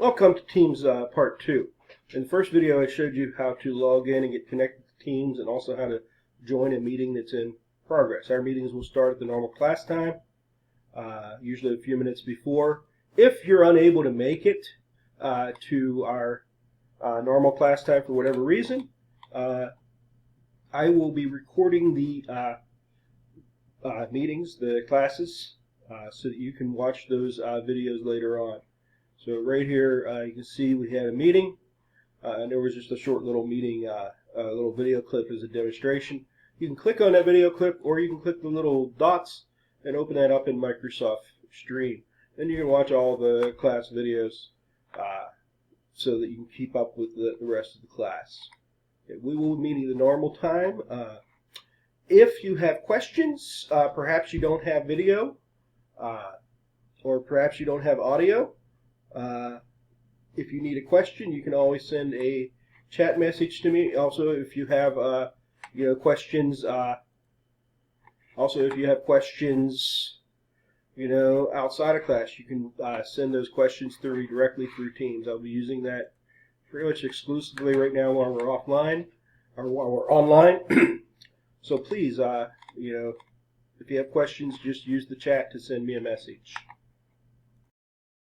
Welcome to Teams Part 2. In the first video I showed you how to log in and get connected to Teams and also how to join a meeting that's in progress. Our meetings will start at the normal class time, usually a few minutes before. If you're unable to make it to our normal class time for whatever reason, I will be recording the meetings, the classes, so that you can watch those videos later on. So right here, you can see we had a meeting, and there was just a short little meeting, a little video clip as a demonstration. You can click on that video clip, or you can click the little dots and open that up in Microsoft Stream. Then you can watch all the class videos so that you can keep up with the rest of the class. Okay, we will be meeting the normal time. If you have questions, perhaps you don't have video, or perhaps you don't have audio, if you need a question, you can always send a chat message to me. Also, if you have questions, outside of class, you can send those questions through me directly through Teams. I'll be using that pretty much exclusively right now while we're offline or while we're online. So please, if you have questions, just use the chat to send me a message.